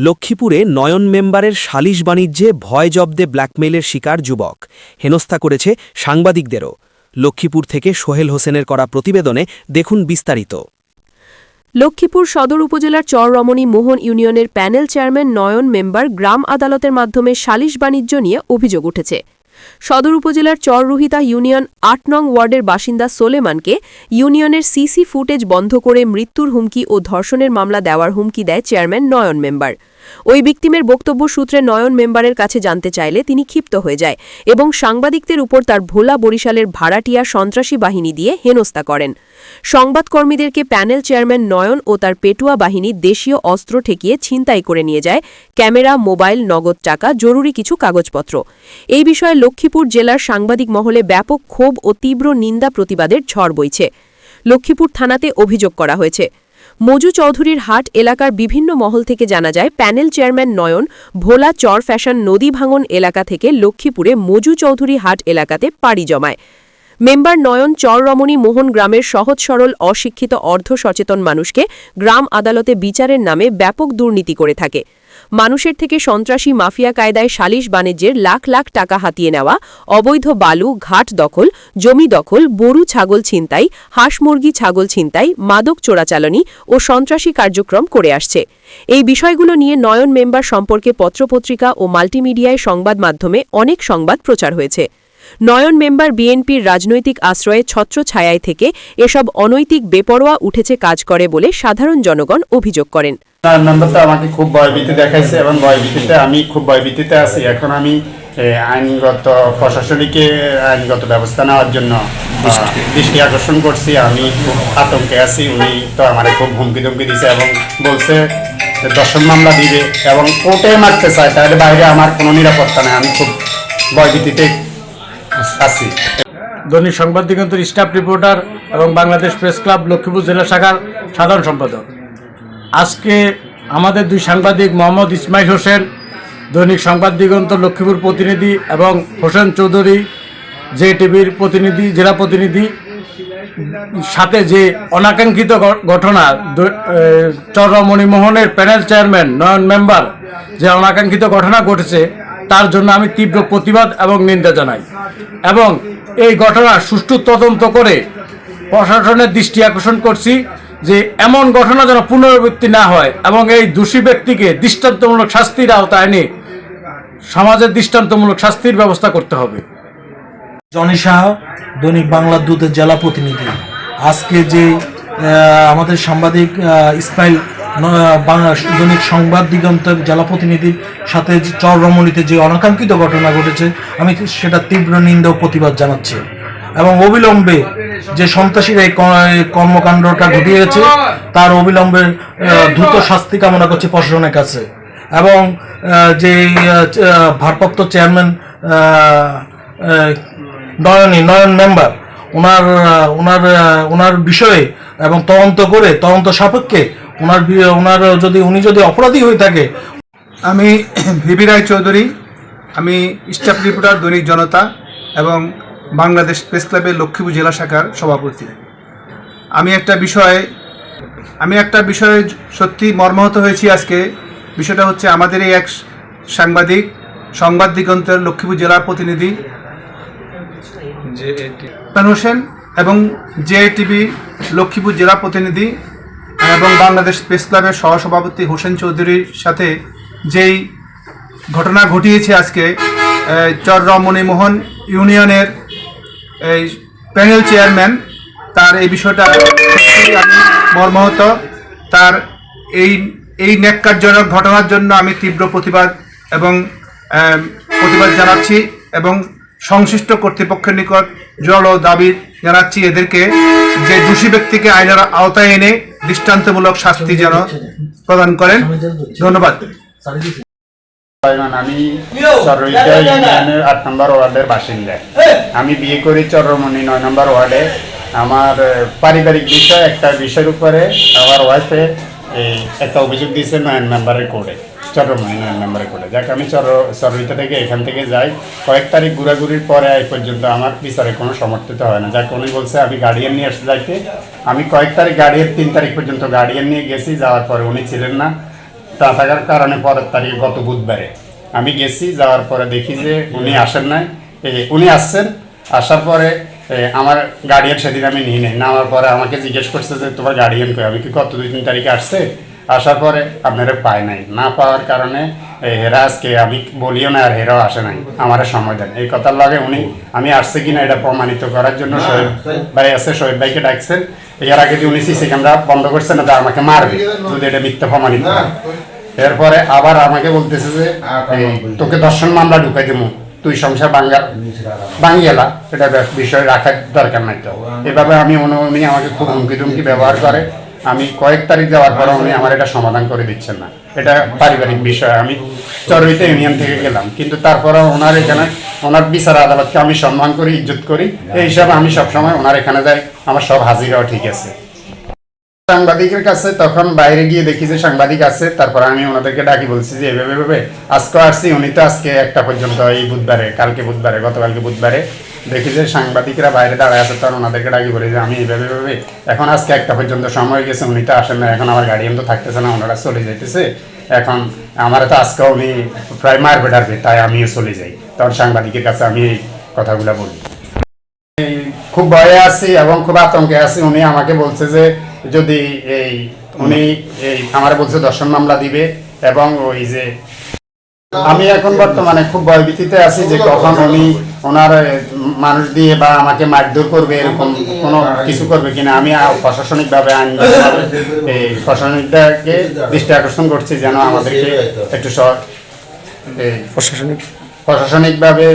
লক্ষ্মীপুরে নয়ন মেম্বারের সালিশ বাণিজ্যে ভয় জব্দে ব্ল্যাকমেইলের শিকার যুবক হেনস্থা করেছে সাংবাদিকদেরও। লক্ষ্মীপুর থেকে সোহেল হোসেনের করা প্রতিবেদনে দেখুন বিস্তারিত। লক্ষ্মীপুর সদর উপজেলার চররমণী মোহন ইউনিয়নের প্যানেল চেয়ারম্যান নয়ন মেম্বার গ্রাম আদালতের মাধ্যমে সালিশ বাণিজ্য নিয়ে অভিযোগ উঠেছে। সদর উপজেলার চররুহিতা ইউনিয়ন ৮ নং ওয়ার্ডের বাসিন্দা সোলেমানকে ইউনিয়নের সিসি ফুটেজ বন্ধ করে মৃত্যুর হুমকি ও ধর্ষণের মামলা দেওয়ার হুমকি দেয় চেয়ারম্যান নয়ন মেম্বার। ওই ভিকটিমের বক্তব্য সূত্রে নয়ন মেম্বারের কাছে জানতে চাইলে তিনি ক্ষিপ্ত হয়ে যায় এবং সাংবাদিকদের উপর তার ভোলা বরিশালের ভাড়াটিয়া সন্ত্রাসী বাহিনী দিয়ে হেনস্থা করেন। সংবাদকর্মীদেরকে প্যানেল চেয়ারম্যান নয়ন ও তার পেটুয়া বাহিনী দেশীয় অস্ত্র ঠেকিয়ে ছিনতাই করে নিয়ে যায় ক্যামেরা, মোবাইল, নগদ টাকা, জরুরি কিছু কাগজপত্র। এই বিষয়ে লক্ষ্মীপুর জেলার সাংবাদিক মহলে ব্যাপক ক্ষোভ ও তীব্র নিন্দা প্রতিবাদের ঝড় বইছে। লক্ষ্মীপুর থানাতে অভিযোগ করা হয়েছে। মজু চৌধুরীর হাট এলাকার বিভিন্ন মহল থেকে জানা যায় প্যানেল চেয়ারম্যান নয়ন ভোলা চর ফ্যাশন নদী ভাঙন এলাকা থেকে লক্ষ্মীপুরে মজু চৌধুরী হাট এলাকাতে পাড়ি জমায়। মেম্বার নয়ন চররমণী মোহন গ্রামের সহজ সরল অশিক্ষিত অর্ধ সচেতন মানুষকে গ্রাম আদালতে বিচারের নামে ব্যাপক দুর্নীতি করে থাকে। মানুষের থেকে সন্ত্রাসী মাফিয়া কায়দায় সালিশ বাণিজ্যের লাখ লাখ টাকা হাতিয়ে নেওয়া, অবৈধ বালু, ঘাট দখল, জমি দখল, গরু ছাগল ছিনতাই, হাঁস মুরগি ছাগল ছিনতাই, মাদক চোরাচালানি ও সন্ত্রাসী কার্যক্রম করে আসছে। এই বিষয়গুলো নিয়ে নয়ন মেম্বার সম্পর্কে পত্রপত্রিকা ও মাল্টিমিডিয়ায় সংবাদ মাধ্যমে অনেক সংবাদ প্রচার হয়েছে। নয়ন মেম্বার বিএনপির রাজনৈতিক আশ্রয়ে ছত্রছায়ায় থেকে এসব অনৈতিক বেপরোয়া উঠেছে কাজ করে বলে সাধারণ জনগণ অভিযোগ করেন। মেম্বারটা আমাকে খুব ভয়ভীতি দেখাইছে এবং ভয়ভীতিতে আমি খুব ভয়ভীতিতে আছি। এখন আমি আইনগত প্রশাসনিকে আইনগত ব্যবস্থা নেওয়ার জন্য দৃষ্টি আকর্ষণ করছি। আমি খুব আতঙ্কে আছি। উনি তো আমার খুব হুমকি ধমকি দিছে এবং বলছে ধর্ষণ মামলা দিবে এবং কোর্টে মারতে চায়। তাহলে বাইরে আমার কোনো নিরাপত্তা নেই। আমি খুব ভয়ভীতিতে আছি। দৈনিক সংবাদ দিগন্তের স্টাফ রিপোর্টার এবং বাংলাদেশ প্রেস ক্লাব লক্ষ্মীপুর জেলা শাখার সাধারণ সম্পাদক। আজকে আমাদের দুই সাংবাদিক মোহাম্মদ ইসমাইল হোসেন, দৈনিক সংবাদ দিগন্ত লক্ষ্মীপুর প্রতিনিধি, এবং হোসেন চৌধুরী JTVর প্রতিনিধি, জেলা প্রতিনিধি, সাথে যে অনাকাঙ্ক্ষিত ঘটনা চররমণী মোহনের প্যানেল চেয়ারম্যান নয়ন মেম্বার যে অনাকাঙ্ক্ষিত ঘটনা ঘটেছে তার জন্য আমি তীব্র প্রতিবাদ এবং নিন্দা জানাই এবং এই ঘটনার সুষ্ঠু তদন্ত করে প্রশাসনের দৃষ্টি আকর্ষণ করছি যে এমন ঘটনা যেন পুনরাবৃত্তি না হয় এবং এই দোষী ব্যক্তিকে দৃষ্টান্তমূলক শাস্তির আওতায় এনে সমাজের দৃষ্টান্তমূলক শাস্তির ব্যবস্থা করতে হবে। জনি শাহ, দৈনিক বাংলা দূতের জেলা প্রতিনিধি। আজকে যে আমাদের সাংবাদিক ইসমাইল দৈনিক সংবাদ দিগন্তের জেলা প্রতিনিধির সাথে চররমণীতে যে অনাকাঙ্ক্ষিত ঘটনা ঘটেছে আমি সেটা তীব্র নিন্দা ও প্রতিবাদ জানাচ্ছি এবং অবিলম্বে যে সন্ত্রাসীরা এই কর্মকাণ্ডটা ঘটিয়েছে তার অবিলম্বে দ্রুত শাস্তি কামনা করছে প্রশাসনের কাছে এবং যে ভারপ্রাপ্ত চেয়ারম্যান নয়ন মেম্বার ওনার বিষয়ে এবং তদন্ত সাপেক্ষে উনি যদি অপরাধী হয়ে থাকে। আমি ভিবি রায় চৌধুরী, আমি স্টাফ রিপোর্টার দৈনিক জনতা এবং বাংলাদেশ প্রেস ক্লাবের লক্ষ্মীপুর জেলা শাখার সভাপতি। আমি একটা বিষয়ে সত্যি মর্মাহত হয়েছি আজকে। বিষয়টা হচ্ছে আমাদের এই এক সাংবাদিক, সংবাদ দিগন্তের লক্ষ্মীপুর জেলার প্রতিনিধি হোসেন এবং JTV লক্ষ্মীপুর জেলা প্রতিনিধি এবং বাংলাদেশ প্রেস ক্লাবের সহসভাপতি হোসেন চৌধুরীর সাথে যেই ঘটনা ঘটিয়েছে আজকে চররমণী মোহন ইউনিয়নের এই প্যানেল চেয়ারম্যান, তার এই বিষয়টা সত্যি আমি মর্মাহত। তার এই ন্যাক্কারজনক ঘটনার জন্য আমি তীব্র প্রতিবাদ জানাচ্ছি এবং সংশ্লিষ্ট কর্তৃপক্ষের নিকট জোরালো দাবি জানাচ্ছি এদেরকে যে দোষী ব্যক্তিকে আইনের আওতায় এনে দৃষ্টান্তমূলক শাস্তি যেন প্রদান করেন। ধন্যবাদ। আমি চররমণী 8 নম্বর ওয়ার্ডের বাসিন্দা। আমি বিয়ে করি চররমণী 9 নম্বর ওয়ার্ডে। আমার পারিবারিক বিষয় একটা বিষয়ের উপরে আমার ওয়াইফে একটা অভিযোগ দিয়েছে নয়ন মেম্বারের কোর্টে, চররমণী নয়ন মেম্বারের কোর্টে। যাকে আমি চররমণীতে থেকে এখান থেকে যাই, কয়েক তারিখ ঘোরাঘুরির পরে এই পর্যন্ত আমার বিচারে কোনো সমর্থিত হয় না। যাকে উনি বলছে আমি গার্ডিয়ান নিয়ে আসতে যাইতে, আমি কয়েক তারিখ 3 তারিখ পর্যন্ত গার্ডিয়ান নিয়ে গেছি। যাওয়ার পরে উনি ছিলেন না। না থাকার কারণে পরের তারিখে গত বুধবারে আমি গেছি, যাওয়ার পরে দেখি যে উনি আসেন নাই। উনি আসছেন, আসার পরে আমার গার্ডিয়ান সেদিন আমি নিয়ে নেই, নেওয়ার পরে আমাকে জিজ্ঞেস করছে যে তোমার গার্ডিয়ান কই, আমি কি গত 2-3 তারিখে আসছে, আসার পরে আপনারা পায় নাই, না পাওয়ার কারণে হেরা আজকে আমি বলিও না আর হেরাও আসে নাই, আমার সময় দেন। এই কথার লগে উনি আমি আসছে কিনা এটা প্রমাণিত করার জন্য শহীদ ভাই আছে, শহীদ ভাইকে ডাকছেন। এর আগে যে উনি সিসি ক্যামেরা বন্ধ করছেন না, আমাকে মারবে যদি এটা মিথ্যা প্রমাণিত হয়। এরপরে আবার আমাকে বলতেছে যে তোকে দর্শন মামলা ঢুকাই দেবো, তুই সংসার বাঙ্গিয়ালা, এটা বিষয় রাখার দরকার নাই। তো এভাবে উনি আমাকে খুব হুমকি টুমকি ব্যবহার করে। আমি কয়েক তারিখ যাওয়ার পরে উনি আমার এটা সমাধান করে দিচ্ছেন না, এটা পারিবারিক বিষয়। আমি চরইতে ইউনিয়ন থেকে গেলাম, কিন্তু তারপরে ওনার এখানে ওনার বিচার আদালতকে আমি সম্মান করি, ইজ্জত করি, এই হিসাবে আমি সবসময় ওনার এখানে যাই, আমার সব হাজিরাও ঠিক আছে। সাংবাদিকের কাছে তখন বাইরে গিয়ে দেখি যে সাংবাদিক আছে, তারপরে আমি ওনাদেরকে ডাকি বলছি যে এভাবে আজকে আসছি। উনি তো আজকে 1টা পর্যন্ত, এই বুধবারে, গতকালকে বুধবারে দেখি যে সাংবাদিকরা বাইরে দাঁড়ায় আছে, তখন ওনাদেরকে ডাকি বলি যে আমি এইভাবে এখন আজকে 1টা পর্যন্ত সময় গেছে, উনি তো আসেন না, এখন আমার গার্ডিয়ান তো থাকতেছে না, ওনারা চলে যাইতেছে, এখন আমার তো আজকে উনি প্রায় মারবে ডারবে, তাই আমিও চলে যাই। তখন সাংবাদিকের কাছে আমি এই কথাগুলো বলি। খুব ভয়ে আছি এবং খুব আতঙ্কে আছি। উনি আমাকে বলছে যে যদি উনি আমার বলছে দর্শন মামলা দিবে, এবং ওই যে আমি এখন বর্তমানে খুব ভয়ভীতিতে আছি যে কখন উনি ওনার মানুষ দিয়ে বা আমাকে মারধর করবে, এরকম কোনো কিছু করবে কিনা। আমি প্রশাসনিকভাবে প্রশাসনিকটাকে দৃষ্টি আকর্ষণ করছি যেন আমাদেরকে একটু প্রশাসনিকভাবে